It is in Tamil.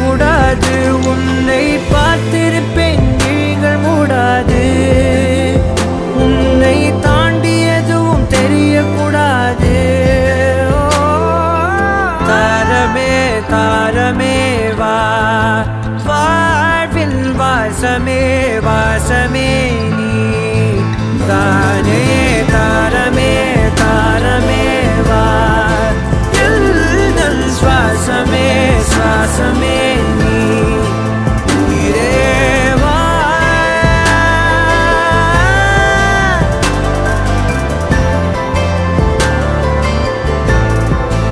கூடாது. உன்னை பார்த்திருப்பேன் நீங்கள் மூடாது. உன்னை தாண்டி எதுவும் தெரியக்கூடாது. தாரமே தாரமே வா, வாழ்வில் வாசமே வாசமே நீ தானே. தாரமே